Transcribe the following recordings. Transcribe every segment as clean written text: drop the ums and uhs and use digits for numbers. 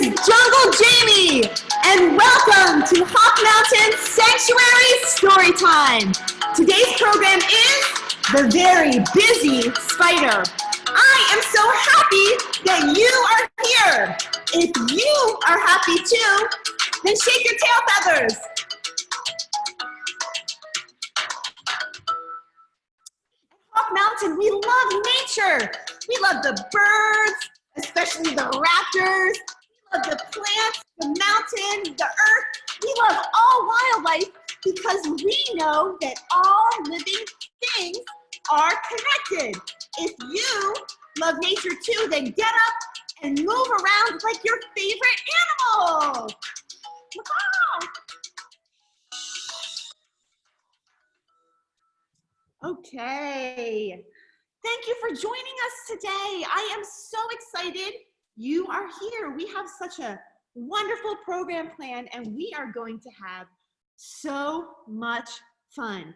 is Jungle Jamie, and welcome to Hawk Mountain Sanctuary Storytime. Today's program is The Very Busy Spider. I am so happy that you are here. If you are happy too, then shake your tail feathers. Hawk Mountain, we love nature. We love the birds, especially the raptors. We love the plants, the mountain, the earth. We love all wildlife because we know that all living things are connected. If you love nature too, then get up and move around like your favorite animal. Okay. Thank you for joining us today. I am so excited you are here. We have such a wonderful program planned, and we are going to have so much fun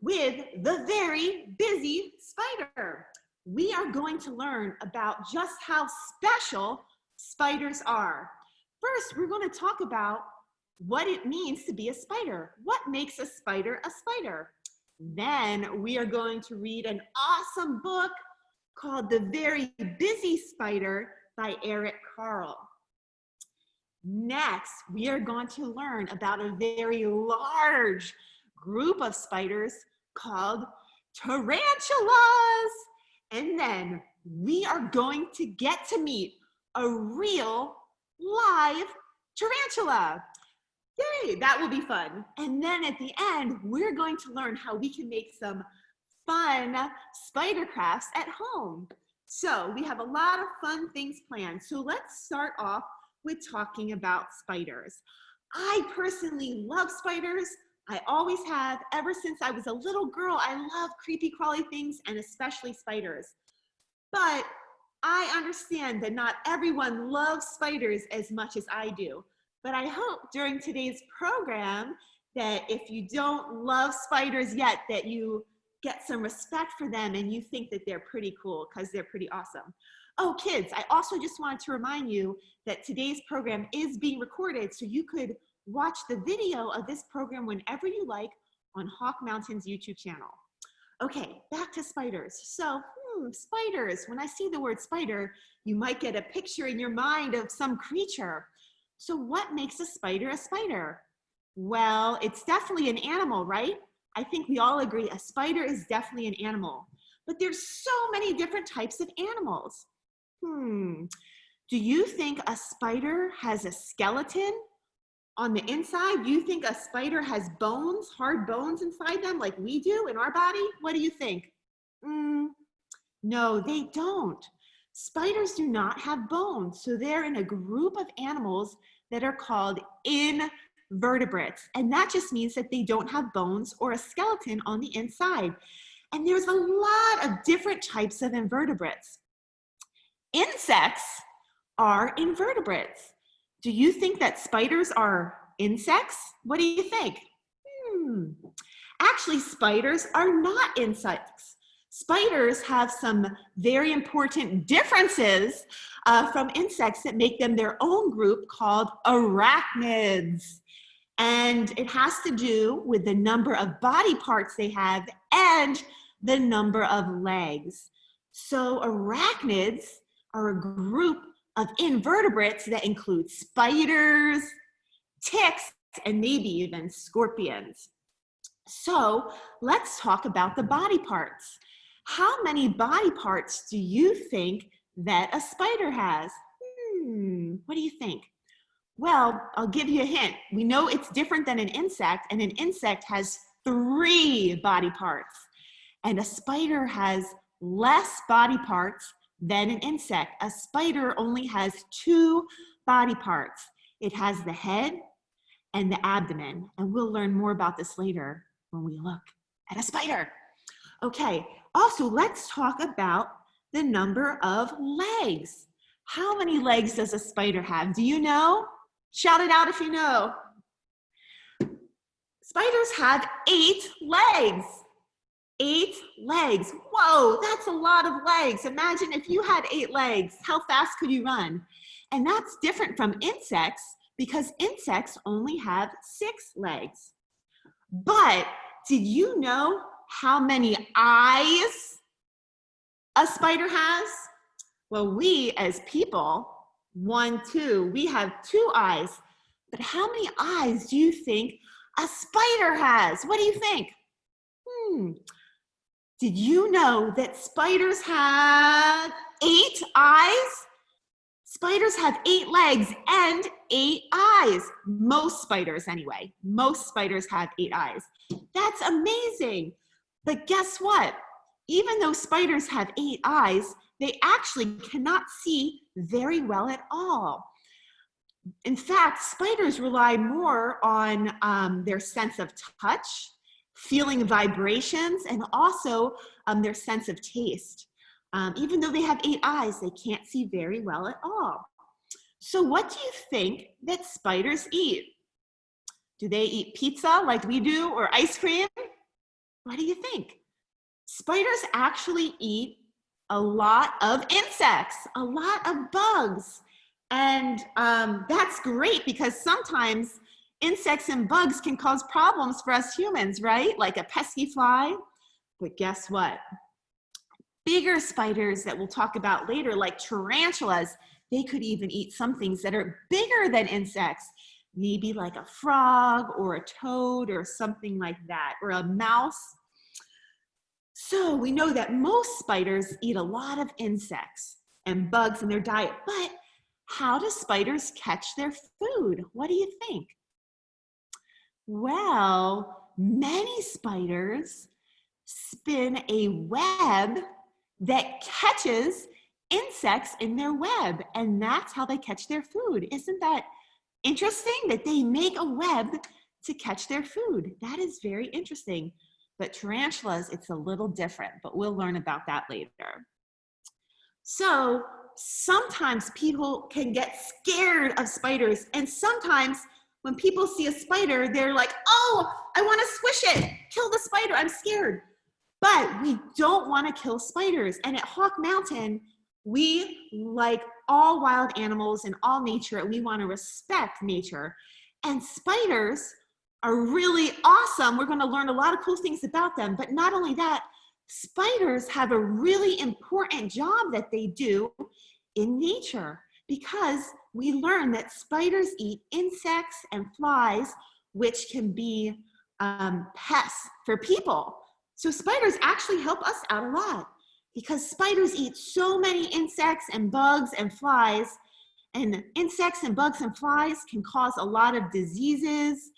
with the very busy spider. We are going to learn about just how special spiders are. First, we're going to talk about what it means to be a spider. What makes a spider a spider? Then we are going to read an awesome book called The Very Busy Spider by Eric Carle. Next, we are going to learn about a very large group of spiders called tarantulas. And then we are going to get to meet a real live tarantula. Yay, that will be fun. And then at the end, we're going to learn how we can make some fun spider crafts at home. So we have a lot of fun things planned. So let's start off with talking about spiders. I personally love spiders. I always have, ever since I was a little girl. I love creepy crawly things and especially spiders. But I understand that not everyone loves spiders as much as I do. But I hope during today's program that if you don't love spiders yet, that you get some respect for them and you think that they're pretty cool because they're pretty awesome. Oh, kids, I also just wanted to remind you that today's program is being recorded, so you could watch the video of this program whenever you like on Hawk Mountain's YouTube channel. Okay, back to spiders. So, spiders. When I see the word spider, you might get a picture in your mind of some creature. So what makes a spider a spider? Well, it's definitely an animal, right? I think we all agree a spider is definitely an animal. But there's so many different types of animals. Do you think a spider has a skeleton on the inside? Do you think a spider has bones, hard bones inside them like we do in our body? What do you think? No, they don't. Spiders do not have bones, so they're in a group of animals that are called invertebrates. And that just means that they don't have bones or a skeleton on the inside. And there's a lot of different types of invertebrates. Insects are invertebrates. Do you think that spiders are insects? What do you think? Actually, spiders are not insects. Spiders have some very important differences from insects that make them their own group called arachnids. And it has to do with the number of body parts they have and the number of legs. So arachnids are a group of invertebrates that include spiders, ticks, and maybe even scorpions. So let's talk about the body parts. How many body parts do you think that a spider has? What do you think? Well, I'll give you a hint. We know it's different than an insect, and an insect has 3 body parts. And a spider has less body parts than an insect. A spider only has 2 body parts. It has the head and the abdomen, and we'll learn more about this later when we look at a spider. Okay, also let's talk about the number of legs. How many legs does a spider have? Do you know? Shout it out if you know. Spiders have 8 legs. 8 legs. Whoa, that's a lot of legs. Imagine if you had 8 legs, how fast could you run? And that's different from insects because insects only have 6 legs. But did you know how many eyes a spider has? Well, we as people, 1, 2, we have 2 eyes. But how many eyes do you think a spider has? What do you think? Did you know that spiders have 8 eyes? Spiders have 8 legs and 8 eyes. Most spiders anyway. Most spiders have 8 eyes. That's amazing. But guess what? Even though spiders have 8 eyes, they actually cannot see very well at all. In fact, spiders rely more on their sense of touch, feeling vibrations, and also their sense of taste. Even though they have 8 eyes, they can't see very well at all. So what do you think that spiders eat? Do they eat pizza like we do or ice cream? What do you think? Spiders actually eat a lot of insects, a lot of bugs. And that's great because sometimes insects and bugs can cause problems for us humans, right? Like a pesky fly. But guess what? Bigger spiders that we'll talk about later, like tarantulas, they could even eat some things that are bigger than insects, maybe like a frog or a toad or something like that, or a mouse. So we know that most spiders eat a lot of insects and bugs in their diet, but how do spiders catch their food? What do you think? Well, many spiders spin a web that catches insects in their web, and that's how they catch their food. Isn't that interesting that they make a web to catch their food? That is very interesting. But tarantulas, it's a little different, but we'll learn about that later. So sometimes people can get scared of spiders, and sometimes when people see a spider, they're like, oh, I want to squish it, kill the spider, I'm scared. But we don't want to kill spiders. And at Hawk Mountain, we like all wild animals and all nature, and we want to respect nature. And spiders are really awesome. We're going to learn a lot of cool things about them. But not only that, spiders have a really important job that they do in nature, because we learn that spiders eat insects and flies, which can be pests for people. So spiders actually help us out a lot because spiders eat so many insects and bugs and flies, and insects and bugs and flies can cause a lot of diseases,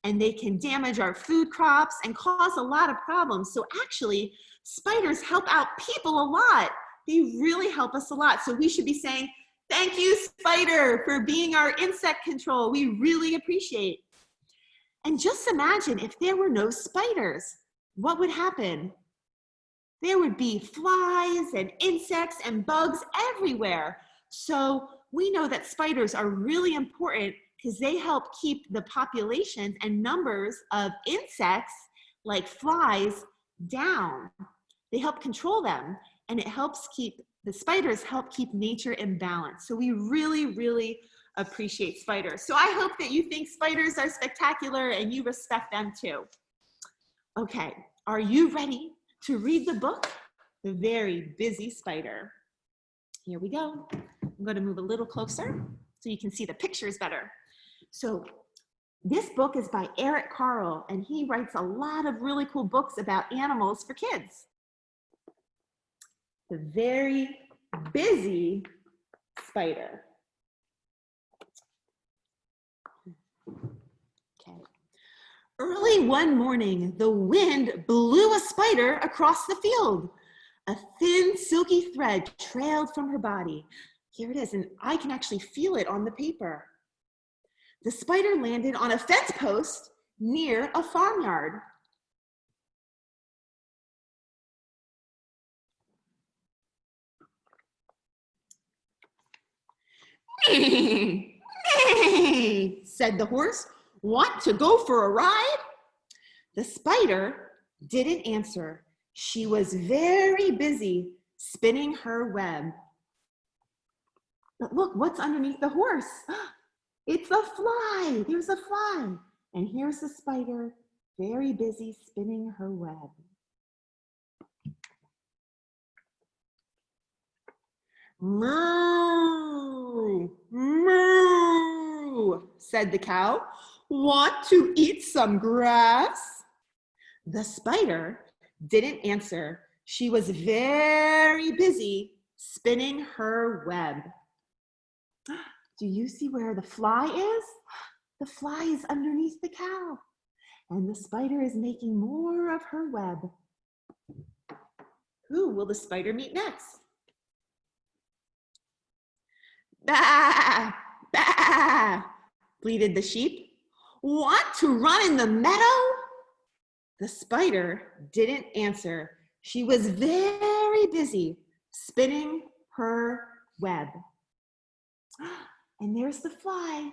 and they can damage our food crops and cause a lot of problems. So actually, spiders help out people a lot. They really help us a lot. So we should be saying, thank you, spider, for being our insect control. We really appreciate. And just imagine if there were no spiders, what would happen? There would be flies and insects and bugs everywhere. So we know that spiders are really important because they help keep the populations and numbers of insects like flies down. They help control them, and the spiders help keep nature in balance. So we really, really appreciate spiders. So I hope that you think spiders are spectacular and you respect them too. Okay, are you ready to read the book, The Very Busy Spider? Here we go. I'm going to move a little closer so you can see the pictures better. So this book is by Eric Carle, and he writes a lot of really cool books about animals for kids. The Very Busy Spider. Okay. Early one morning, the wind blew a spider across the field. A thin, silky thread trailed from her body. Here it is, and I can actually feel it on the paper. The spider landed on a fence post near a farmyard. Said the horse. Want to go for a ride? The spider didn't answer. She was very busy spinning her web. But look, what's underneath the horse? It's a fly. There's a fly. And here's the spider, very busy spinning her web. Moo, moo, said the cow. Want to eat some grass? The spider didn't answer. She was very busy spinning her web. Do you see where the fly is? The fly is underneath the cow, and the spider is making more of her web. Who will the spider meet next? Bah, bah, bleated the sheep. Want to run in the meadow? The spider didn't answer. She was very busy spinning her web. And there's the fly.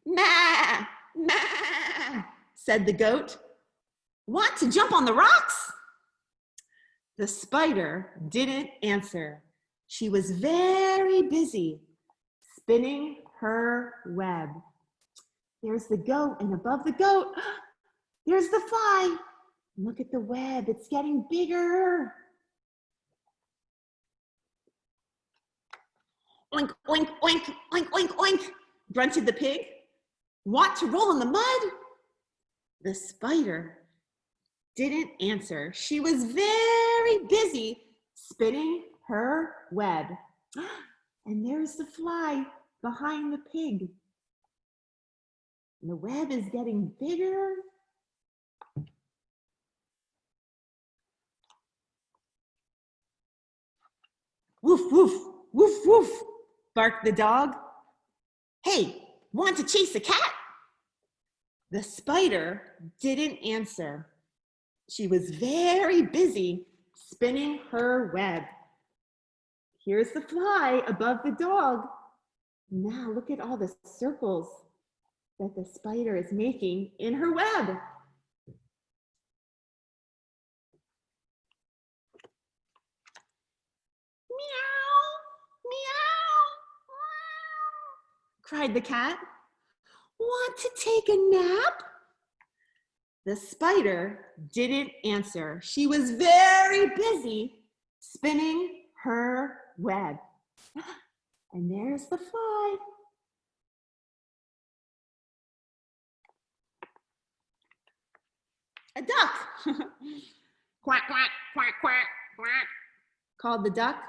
Ma, ma, said the goat. Want to jump on the rocks? The spider didn't answer. She was very busy spinning her web. There's the goat, and above the goat, there's the fly. Look at the web, it's getting bigger. Oink, oink, oink, oink, oink, oink, grunted the pig. Want to roll in the mud? The spider didn't answer. She was very busy spinning her web. And there's the fly behind the pig. And the web is getting bigger. Woof, woof, woof, woof, barked the dog. Hey, want to chase a cat? The spider didn't answer. She was very busy spinning her web. Here's the fly above the dog. Now look at all the circles that the spider is making in her web. Meow, meow, meow, cried the cat. Want to take a nap? The spider didn't answer. She was very busy spinning her web. And there's the fly. A duck. Quack, quack, quack, quack, quack, called the duck.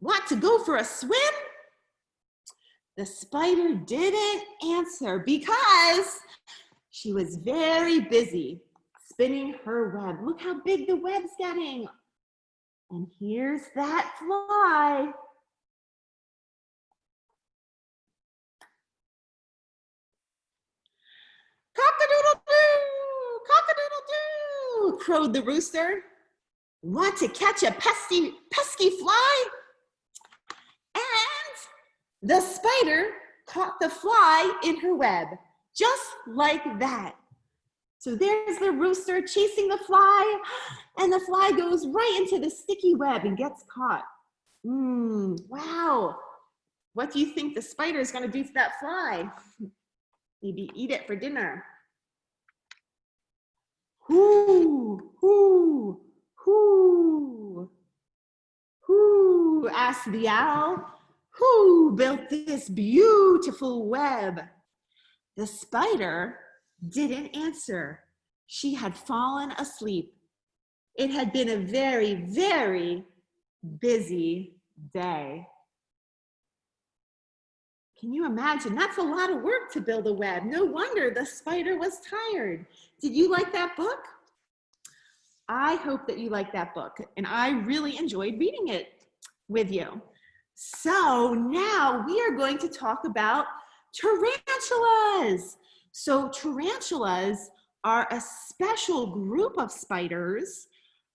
Want to go for a swim? The spider didn't answer because she was very busy spinning her web. Look how big the web's getting. And here's that fly. Cock-a-doodle-doo, cock-a-doodle-doo, crowed the rooster. Want to catch a pesky fly? And the spider caught the fly in her web, just like that. So there's the rooster chasing the fly, and the fly goes right into the sticky web and gets caught. Wow. What do you think the spider is going to do to that fly? Maybe eat it for dinner. Who asked the owl. Who built this beautiful web? The spider didn't answer. She had fallen asleep. It had been a very, very busy day. Can you imagine? That's a lot of work to build a web. No wonder the spider was tired. Did you like that book? I hope that you liked that book, and I really enjoyed reading it with you. So now we are going to talk about tarantulas. So tarantulas are a special group of spiders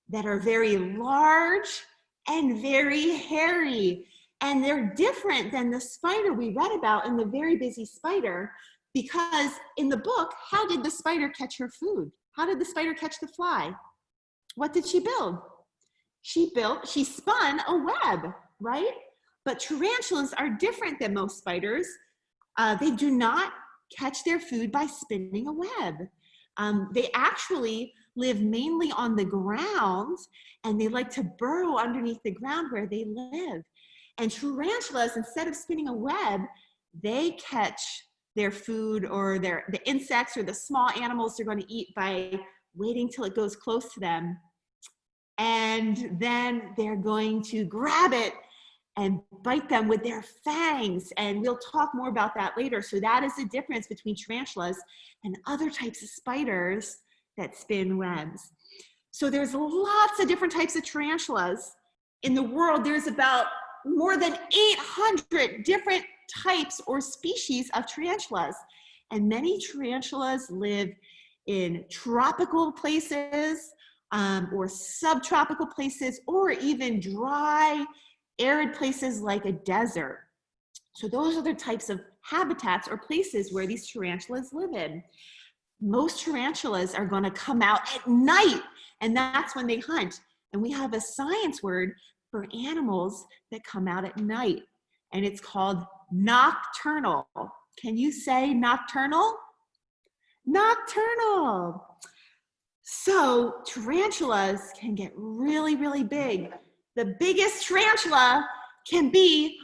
that are very large and very hairy. And they're different than the spider we read about in The Very Busy Spider, because in the book, how did the spider catch her food? How did the spider catch the fly? What did she build? She spun a web, right? But tarantulas are different than most spiders. They do not catch their food by spinning a web. They actually live mainly on the ground, and they like to burrow underneath the ground where they live. And tarantulas, instead of spinning a web, they catch their food or the insects or the small animals they're going to eat by waiting till it goes close to them. And then they're going to grab it and bite them with their fangs. And we'll talk more about that later. So that is the difference between tarantulas and other types of spiders that spin webs. So there's lots of different types of tarantulas. In the world, there's about more than 800 different types or species of tarantulas. And many tarantulas live in tropical places or subtropical places, or even dry, arid places like a desert. So those are the types of habitats or places where these tarantulas live in. Most tarantulas are going to come out at night, and that's when they hunt. And we have a science word for animals that come out at night, and it's called nocturnal. Can you say nocturnal? Nocturnal. So tarantulas can get really, really big. The biggest tarantula can be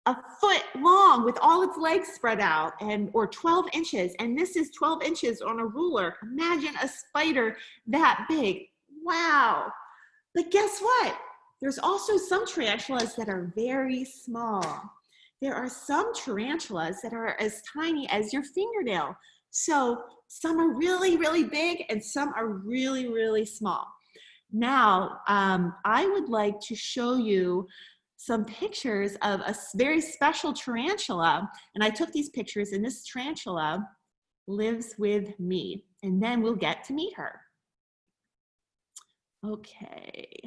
a foot long with all its legs spread out, or 12 inches. And this is 12 inches on a ruler. Imagine a spider that big. Wow. But guess what? There's also some tarantulas that are very small. There are some tarantulas that are as tiny as your fingernail. So some are really, really big and some are really, really small. Now, I would like to show you some pictures of a very special tarantula. And I took these pictures, and this tarantula lives with me. And then we'll get to meet her. Okay.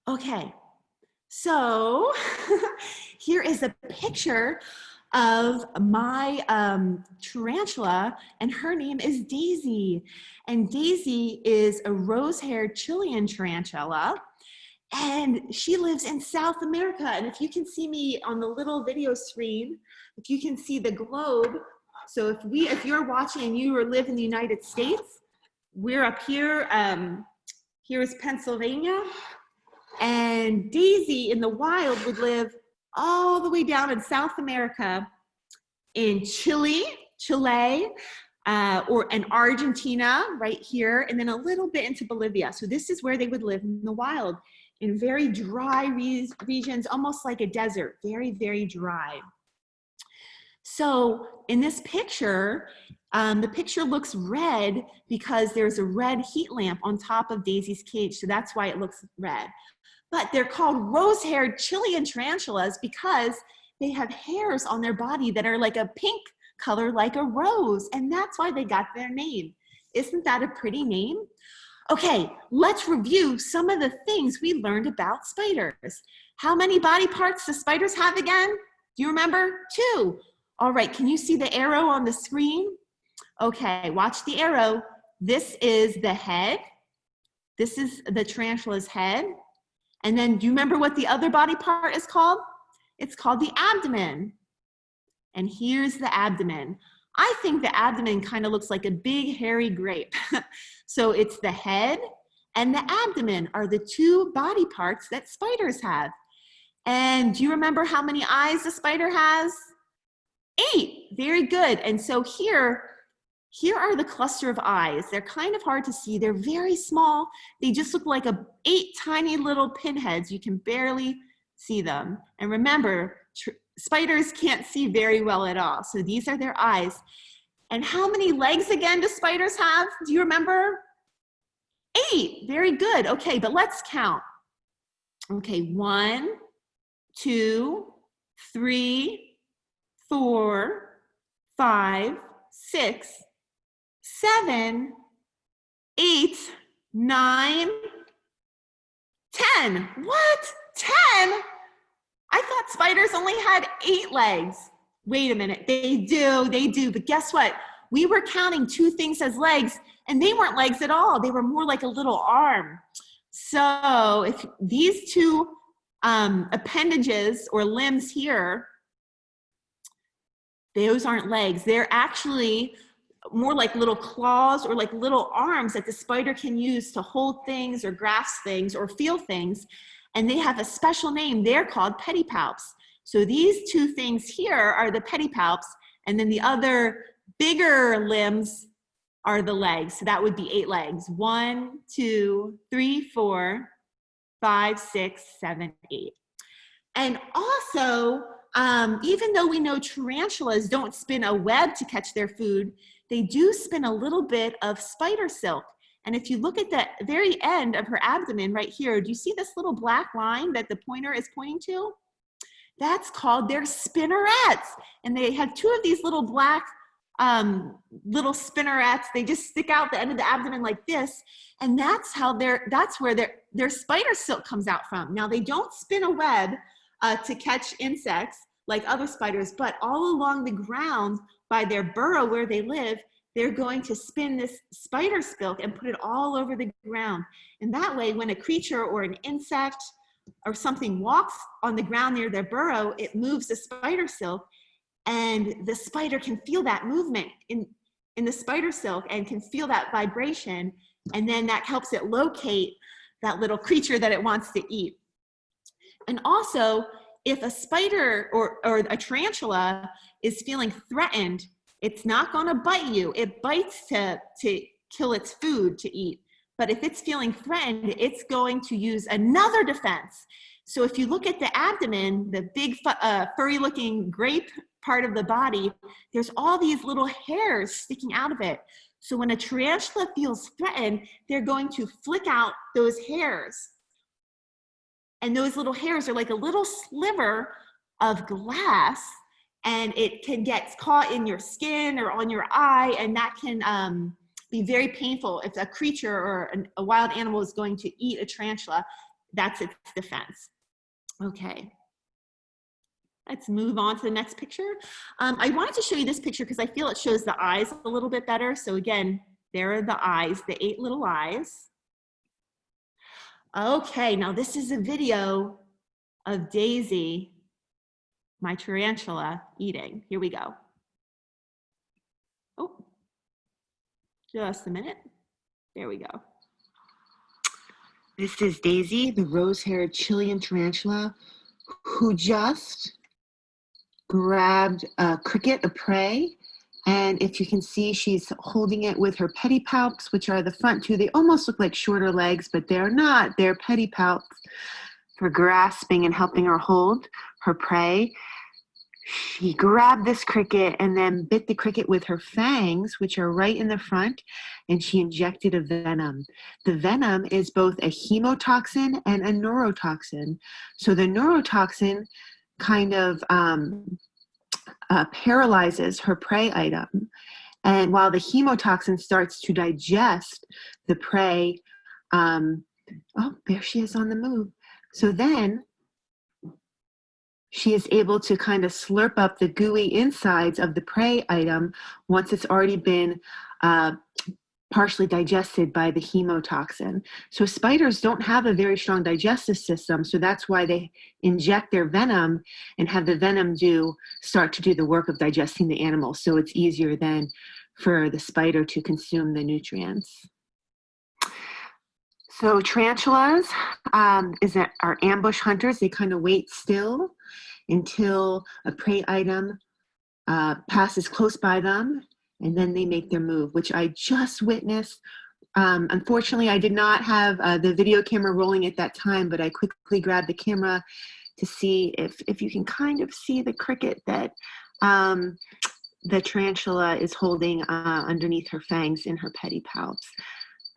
Okay, so here is a picture of my tarantula, and her name is Daisy. And Daisy is a rose-haired Chilean tarantula, and she lives in South America. And if you can see me on the little video screen, if you can see the globe, so if you're watching and you live in the United States, we're up here. Here is Pennsylvania. And Daisy in the wild would live all the way down in South America, in Chile, and Argentina right here, and then a little bit into Bolivia. So this is where they would live in the wild, in very dry regions, almost like a desert, very, very dry. So in this picture, the picture looks red because there's a red heat lamp on top of Daisy's cage, so that's why it looks red. But they're called rose-haired Chilean tarantulas because they have hairs on their body that are like a pink color, like a rose, and that's why they got their name. Isn't that a pretty name? Okay, let's review some of the things we learned about spiders. How many body parts do spiders have again? Do you remember? 2. All right, can you see the arrow on the screen? Okay, watch the arrow. This is the head. This is the tarantula's head. And then do you remember what the other body part is called? It's called the abdomen. And here's the abdomen. I think the abdomen kind of looks like a big hairy grape. So it's the head and the abdomen are the 2 body parts that spiders have. And do you remember how many eyes a spider has? 8. Very good. And so here are the cluster of eyes. They're kind of hard to see. They're very small. They just look like 8 tiny little pinheads. You can barely see them. And remember, spiders can't see very well at all. So these are their eyes. And how many legs again do spiders have? Do you remember? 8. Very good. Okay, but let's count. Okay, 1, 2, 3, 4, 5, 6, 7, 8, 9, 10. What? 10? I thought spiders only had 8 legs. Wait a minute, they do, but guess what? We were counting 2 things as legs, and they weren't legs at all. They were more like a little arm. So if these 2 appendages or limbs here, those aren't legs. They're actually more like little claws or like little arms that the spider can use to hold things or grasp things or feel things. And they have a special name. They're called pedipalps. So these 2 things here are the pedipalps, and then the other bigger limbs are the legs. So that would be 8 legs. 1, 2, 3, 4, 5, 6, 7, 8. And also, even though we know tarantulas don't spin a web to catch their food, they do spin a little bit of spider silk. And if you look at the very end of her abdomen right here, do you see this little black line that the pointer is pointing to? That's called their spinnerets. And they have 2 of these little black little spinnerets. They just stick out the end of the abdomen like this. And that's where their spider silk comes out from. Now they don't spin a web to catch insects like other spiders, but all along the ground by their burrow where they live, they're going to spin this spider silk and put it all over the ground. And that way, when a creature or an insect or something walks on the ground near their burrow, it moves the spider silk, and the spider can feel that movement in the spider silk and can feel that vibration, and then that helps it locate that little creature that it wants to eat. And also, if a spider or a tarantula is feeling threatened, it's not going to bite you. It bites to kill its food to eat. But if it's feeling threatened, it's going to use another defense. So if you look at the abdomen, the big furry looking grape part of the body, there's all these little hairs sticking out of it. So when a tarantula feels threatened, they're going to flick out those hairs. And those little hairs are like a little sliver of glass, and it can get caught in your skin or on your eye, and that can be very painful. If a creature or a wild animal is going to eat a tarantula, that's its defense. Okay, let's move on to the next picture. I wanted to show you this picture because I feel it shows the eyes a little bit better. So again, there are the eyes, the 8 little eyes. Okay, now this is a video of Daisy, my tarantula, eating. Here we go. Oh, just a minute. There we go. This is Daisy, the rose-haired Chilean tarantula, who just grabbed a cricket, a prey. And if you can see, she's holding it with her pedipalps, which are the front 2. They almost look like shorter legs, but they're not. They're pedipalps for grasping and helping her hold her prey. She grabbed this cricket and then bit the cricket with her fangs, which are right in the front, and she injected a venom. The venom is both a hemotoxin and a neurotoxin. So the neurotoxin kind of paralyzes her prey item. And while the hemotoxin starts to digest the prey, oh, there she is on the move. So then she is able to kind of slurp up the gooey insides of the prey item once it's already been partially digested by the hemotoxin. So spiders don't have a very strong digestive system, so that's why they inject their venom and have the venom start to do the work of digesting the animal, so it's easier then for the spider to consume the nutrients. So tarantulas are ambush hunters. They kind of wait still until a prey item passes close by them, and then they make their move, which I just witnessed. Unfortunately, I did not have the video camera rolling at that time, but I quickly grabbed the camera to see if you can kind of see the cricket that the tarantula is holding underneath her fangs in her pedipalps.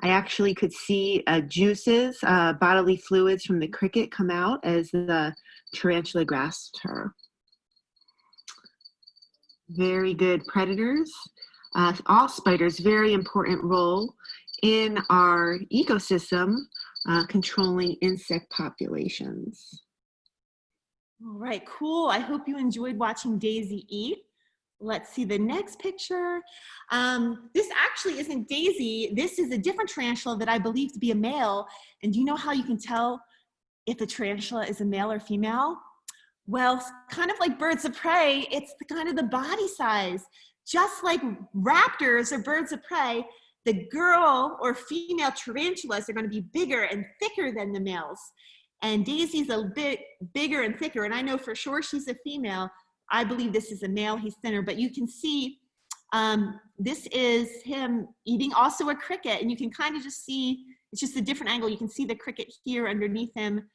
I actually could see juices, bodily fluids from the cricket come out as the tarantula grasped her. Very good predators. All spiders, very important role in our ecosystem, controlling insect populations. All right, cool. I hope you enjoyed watching Daisy eat. Let's see the next picture. This actually isn't Daisy. This is a different tarantula that I believe to be a male. And do you know how you can tell if a tarantula is a male or female? Well, kind of like birds of prey, it's kind of the body size. Just like raptors or birds of prey, the girl or female tarantulas are going to be bigger and thicker than the males. And Daisy's a bit bigger and thicker, and I know for sure she's a female. I believe this is a male, he's thinner, but you can see this is him eating also a cricket, and you can kind of just see, it's just a different angle. You can see the cricket here underneath him,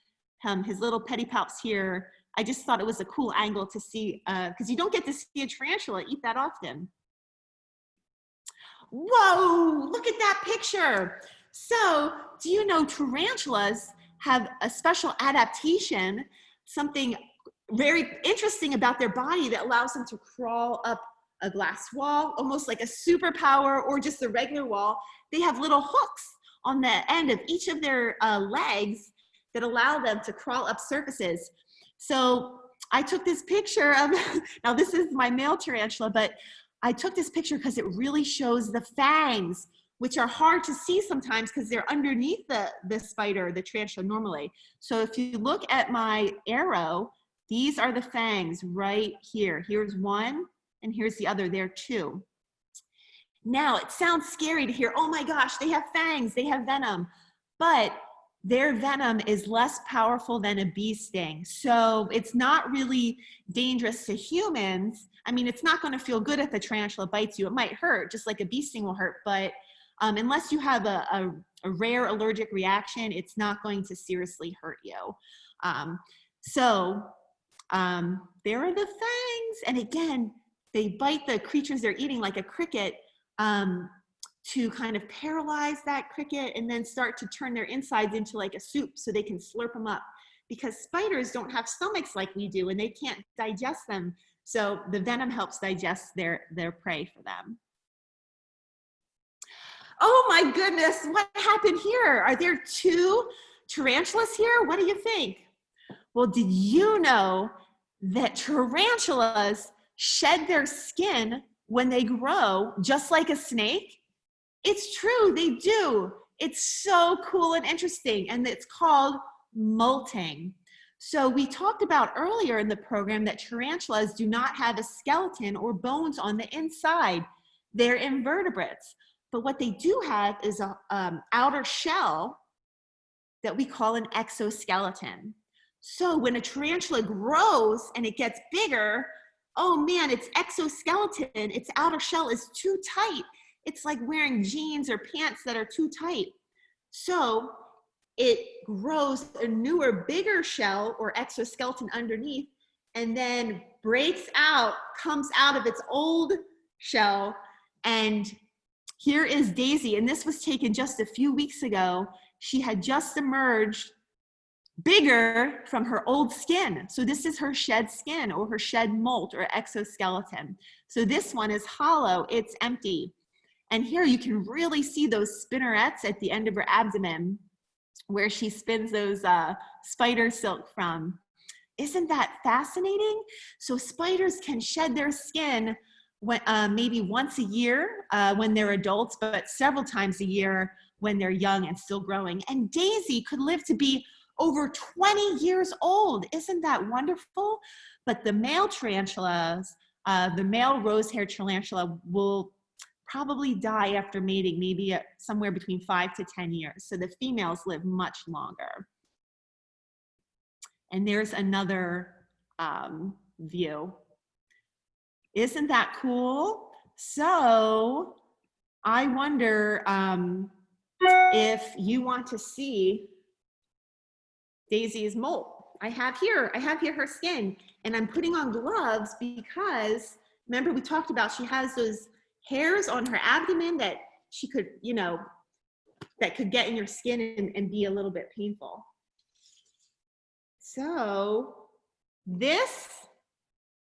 his little pedipalps here. I just thought it was a cool angle to see, because you don't get to see a tarantula eat that often. Whoa, look at that picture. So, do you know tarantulas have a special adaptation, something very interesting about their body that allows them to crawl up a glass wall, almost like a superpower or just a regular wall. They have little hooks on the end of each of their legs that allow them to crawl up surfaces. So I took this picture of, now this is my male tarantula, but I took this picture because it really shows the fangs, which are hard to see sometimes because they're underneath the spider, the tarantula normally. So if you look at my arrow, these are the fangs right here. Here's one, and here's the other, there are two. Now, it sounds scary to hear, oh my gosh, they have fangs, they have venom, but their venom is less powerful than a bee sting. So it's not really dangerous to humans. I mean, it's not gonna feel good if a tarantula bites you. It might hurt, just like a bee sting will hurt, but unless you have a rare allergic reaction, it's not going to seriously hurt you. There are the fangs. And again, they bite the creatures they're eating like a cricket to kind of paralyze that cricket and then start to turn their insides into like a soup so they can slurp them up. Because spiders don't have stomachs like we do and they can't digest them. So the venom helps digest their prey for them. Oh my goodness, what happened here? Are there two tarantulas here? What do you think? Well, did you know that tarantulas shed their skin when they grow, just like a snake? It's true, they do. It's so cool and interesting, and it's called molting. So we talked about earlier in the program that tarantulas do not have a skeleton or bones on the inside. They're invertebrates. But what they do have is an outer shell that we call an exoskeleton. So when a tarantula grows and it gets bigger, oh man, its exoskeleton, its outer shell is too tight. It's like wearing jeans or pants that are too tight. So it grows a newer, bigger shell or exoskeleton underneath and then breaks out, comes out of its old shell. And here is Daisy, and this was taken just a few weeks ago. She had just emerged bigger from her old skin. So this is her shed skin or her shed molt or exoskeleton. So this one is hollow, it's empty. And here you can really see those spinnerets at the end of her abdomen where she spins those spider silk from. Isn't that fascinating? So spiders can shed their skin when, maybe once a year when they're adults, but several times a year when they're young and still growing. And Daisy could live to be over 20 years old. Isn't that wonderful? But the male tarantulas, the male rose-haired tarantula will probably die after mating, maybe somewhere between 5 to 10 years. So the females live much longer. And there's another view. Isn't that cool? So I wonder if you want to see Daisy's molt. I have here her skin, and I'm putting on gloves because remember we talked about she has those hairs on her abdomen that she could, you know, that could get in your skin and be a little bit painful. So this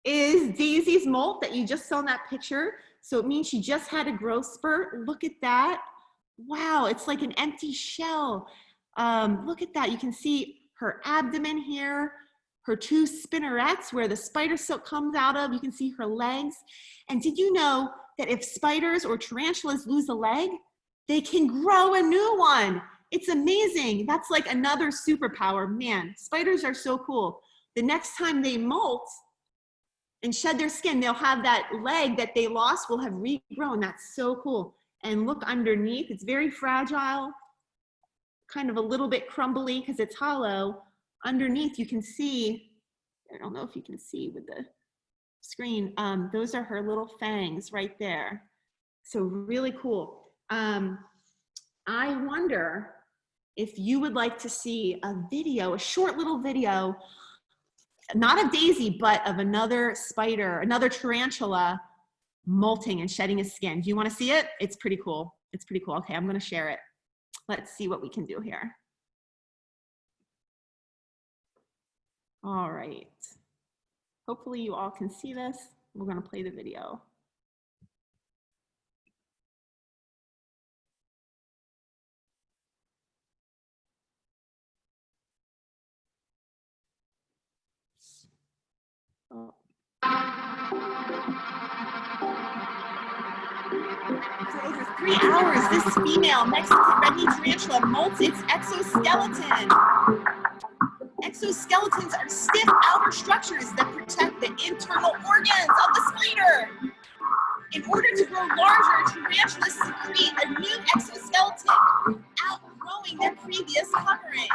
is Daisy's molt that you just saw in that picture. So it means she just had a growth spurt. Look at that. Wow, it's like an empty shell. Look at that. You can see her abdomen here, her two spinnerets where the spider silk comes out of. You can see her legs. And did you know that if spiders or tarantulas lose a leg, they can grow a new one? It's amazing. That's like another superpower. Man, spiders are so cool. The next time they molt and shed their skin, they'll have that leg that they lost will have regrown. That's so cool. And look underneath, it's very fragile, kind of a little bit crumbly because it's hollow. Underneath you can see, I don't know if you can see with the screen, those are her little fangs right there. So really cool. I wonder if you would like to see a video, a short little video, not of Daisy, but of another spider, another tarantula molting and shedding his skin. Do you want to see it? It's pretty cool. It's pretty cool. Okay, I'm going to share it. Let's see what we can do here. All right. Hopefully you all can see this. We're going to play the video. Oh. For over 3 hours, this female Mexican red-knee tarantula molts its exoskeleton. Exoskeletons are stiff outer structures that protect the internal organs of the spider. In order to grow larger, tarantulas secrete a new exoskeleton, outgrowing their previous covering.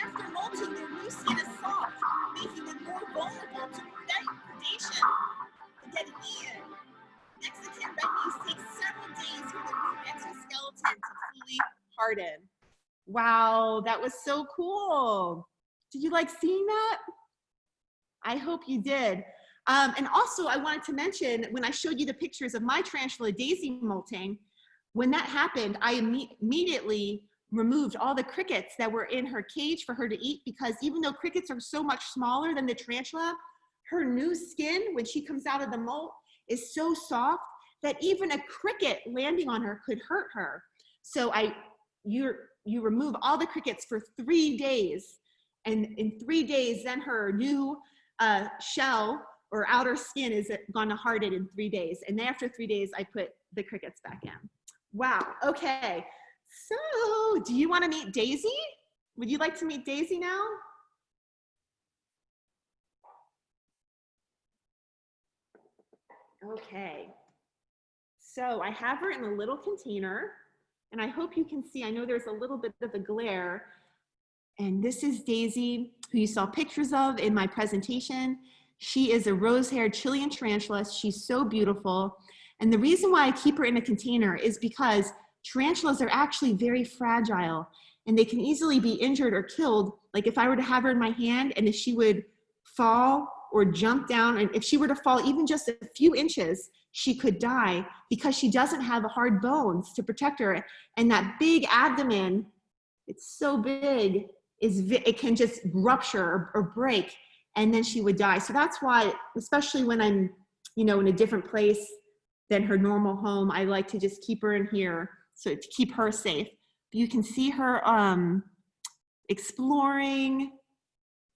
After molting, their new skin is soft, making them more vulnerable to predation and getting eaten. Mexican red-knees take several days for the new exoskeleton to fully harden. Wow, that was so cool. Did you like seeing that? I hope you did. And also, I wanted to mention, when I showed you the pictures of my tarantula Daisy molting, when that happened, I immediately removed all the crickets that were in her cage for her to eat, because even though crickets are so much smaller than the tarantula, her new skin, when she comes out of the molt, is so soft that even a cricket landing on her could hurt her. So you remove all the crickets for 3 days, and in 3 days, then her new shell or outer skin is gonna harden in 3 days. And then after 3 days, I put the crickets back in. Wow, okay. So, do you want to meet Daisy? Would you like to meet Daisy now? Okay. So, I have her in a little container, and I hope you can see, I know there's a little bit of a glare, and this is Daisy, who you saw pictures of in my presentation. She is a rose-haired Chilean tarantula. She's so beautiful. And the reason why I keep her in a container is because tarantulas are actually very fragile, and they can easily be injured or killed. Like if I were to have her in my hand, and if she would fall or jump down, and if she were to fall even just a few inches, she could die because she doesn't have hard bones to protect her. And that big abdomen, it's so big, it can just rupture or break, and then she would die. So that's why, especially when I'm, in a different place than her normal home, I like to just keep her in here, so to keep her safe. You can see her exploring.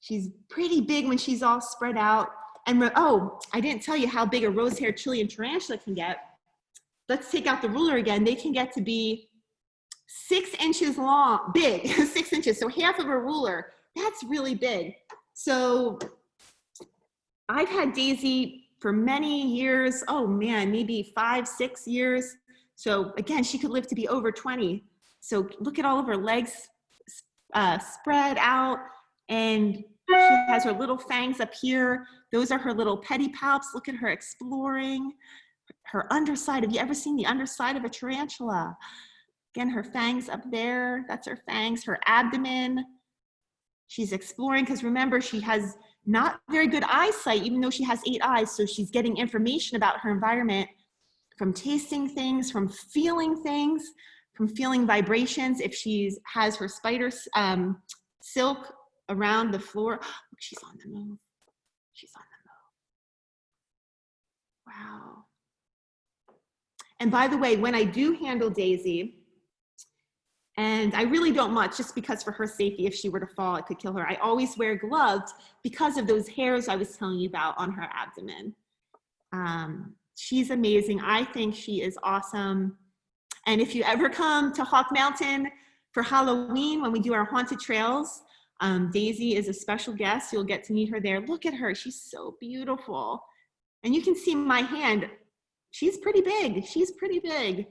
She's pretty big when she's all spread out. And oh, I didn't tell you how big a rose-haired Chilean tarantula can get. Let's take out the ruler again. They can get to be 6 inches long, big, 6 inches, so half of a ruler. That's really big. So I've had Daisy for many years. Oh man, maybe 5, 6 years. So again, she could live to be over 20. So look at all of her legs spread out, and she has her little fangs up here. Those are her little pedipalps. Look at her exploring. Her underside, have you ever seen the underside of a tarantula? Again, her fangs up there, that's her fangs. Her abdomen, she's exploring, because remember, she has not very good eyesight, even though she has 8 eyes. So she's getting information about her environment from tasting things, from feeling vibrations. If she has her spider silk around the floor, look, she's on the move. She's on the move. Wow. And by the way, when I do handle Daisy, and I really don't much just because for her safety, if she were to fall, it could kill her. I always wear gloves because of those hairs I was telling you about on her abdomen. She's amazing. I think she is awesome. And if you ever come to Hawk Mountain for Halloween, when we do our haunted trails, Daisy is a special guest. You'll get to meet her there. Look at her. She's so beautiful. And you can see my hand. She's pretty big. She's pretty big.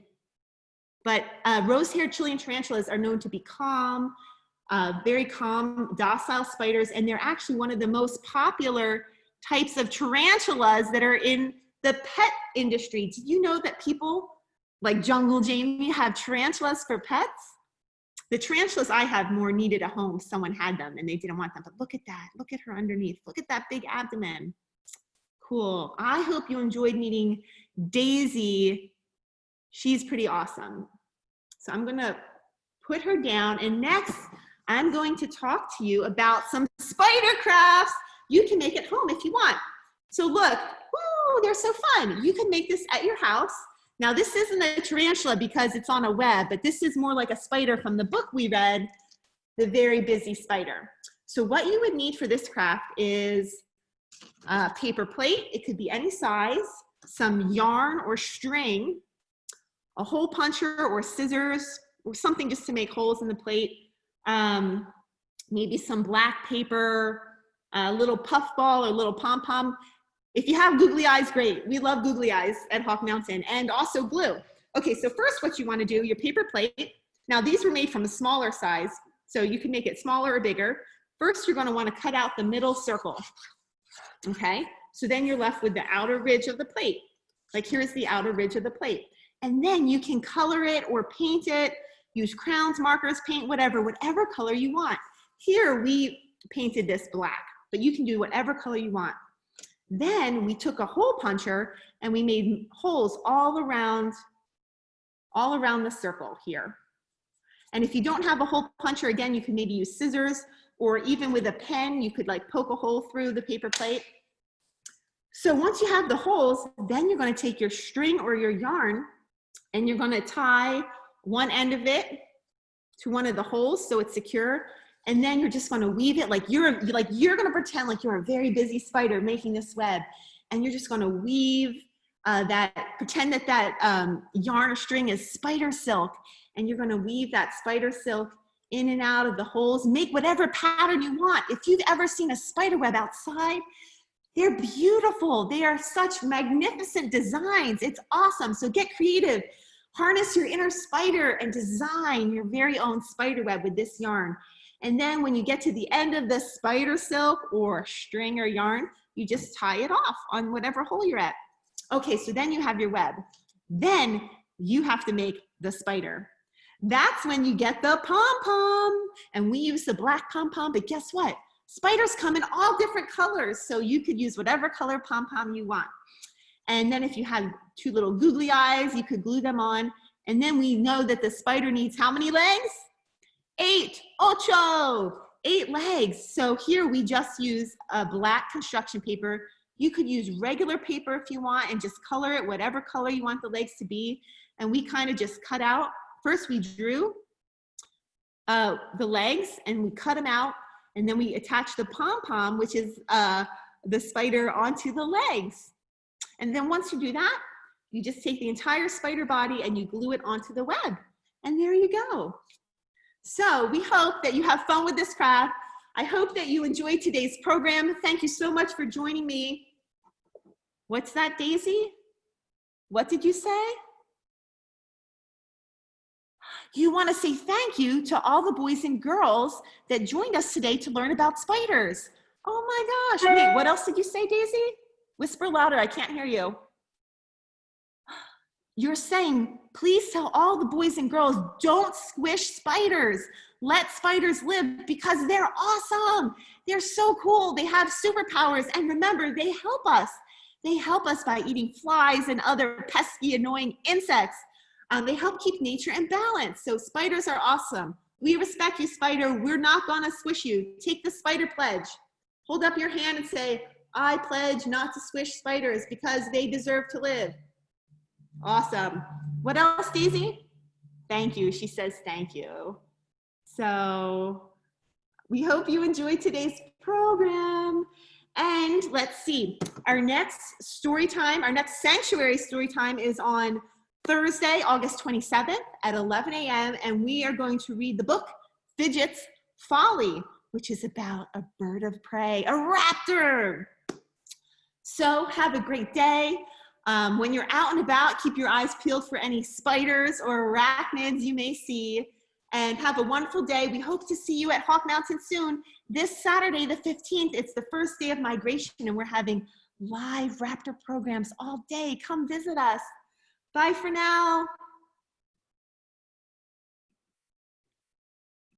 But rose-haired Chilean tarantulas are known to be calm, very calm, docile spiders. And they're actually one of the most popular types of tarantulas that are in the pet industry. Did you know that people like Jungle Jamie have tarantulas for pets? The tarantulas I have more needed a home. Someone had them and they didn't want them, but look at that. Look at her underneath. Look at that big abdomen. Cool. I hope you enjoyed meeting Daisy. She's pretty awesome. So I'm gonna put her down, and next I'm going to talk to you about some spider crafts you can make at home if you want. So look, woo, they're so fun. You can make this at your house. Now this isn't a tarantula because it's on a web, but this is more like a spider from the book we read, The Very Busy Spider. So what you would need for this craft is a paper plate. It could be any size, some yarn or string, a hole puncher or scissors or something just to make holes in the plate, maybe some black paper, a little puff ball or little pom-pom. If you have googly eyes, great. We love googly eyes at Hawk Mountain, and also glue. Okay, so first what you want to do, your paper plate. Now these were made from a smaller size, so you can make it smaller or bigger. First, you're going to want to cut out the middle circle. Okay, so then you're left with the outer ridge of the plate. Like here's the outer ridge of the plate. And then you can color it or paint it, use crowns, markers, paint, whatever color you want. Here we painted this black, but you can do whatever color you want. Then we took a hole puncher and we made holes all around the circle here. And if you don't have a hole puncher, again, you can maybe use scissors, or even with a pen, you could like poke a hole through the paper plate. So once you have the holes, then you're going to take your string or your yarn and you're going to tie one end of it to one of the holes so it's secure. And then you're just going to weave it like you're going to pretend like you're a very busy spider making this web. And you're just going to weave pretend that yarn or string is spider silk. And you're going to weave that spider silk in and out of the holes. Make whatever pattern you want. If you've ever seen a spider web outside, they're beautiful. They are such magnificent designs. It's awesome. So get creative. Harness your inner spider and design your very own spider web with this yarn. And then when you get to the end of the spider silk or string or yarn, you just tie it off on whatever hole you're at. Okay, so then you have your web. Then you have to make the spider. That's when you get the pom-pom. And we use the black pom-pom, but guess what? Spiders come in all different colors, so you could use whatever color pom-pom you want. And then if you had two little googly eyes, you could glue them on. And then we know that the spider needs how many legs? 8 legs. So here we just use a black construction paper. You could use regular paper if you want and just color it whatever color you want the legs to be. And we kind of just cut out. First we drew the legs and we cut them out. And then we attach the pom-pom, which is the spider, onto the legs. And then once you do that, you just take the entire spider body and you glue it onto the web. And there you go. So we hope that you have fun with this craft. I hope that you enjoyed today's program. Thank you so much for joining me. What's that, Daisy? What did you say? You want to say thank you to all the boys and girls that joined us today to learn about spiders. Oh my gosh. Wait, what else did you say, Daisy? Whisper louder, I can't hear you. You're saying, please tell all the boys and girls, don't squish spiders. Let spiders live because they're awesome. They're so cool. They have superpowers. And remember, they help us. They help us by eating flies and other pesky, annoying insects. They help keep nature in balance. So spiders are awesome. We respect you, spider. We're not gonna squish you. Take the spider pledge. Hold up your hand and say, I pledge not to squish spiders because they deserve to live. Awesome. What else, Daisy? Thank you. She says thank you. So we hope you enjoyed today's program. And let's see, our next story time, our next sanctuary story time is on Thursday, August 27th at 11 a.m. And we are going to read the book, Fidget's Folly, which is about a bird of prey, a raptor. So have a great day. When you're out and about, keep your eyes peeled for any spiders or arachnids you may see. And have a wonderful day. We hope to see you at Hawk Mountain soon. This Saturday, the 15th, it's the first day of migration, and we're having live raptor programs all day. Come visit us. Bye for now.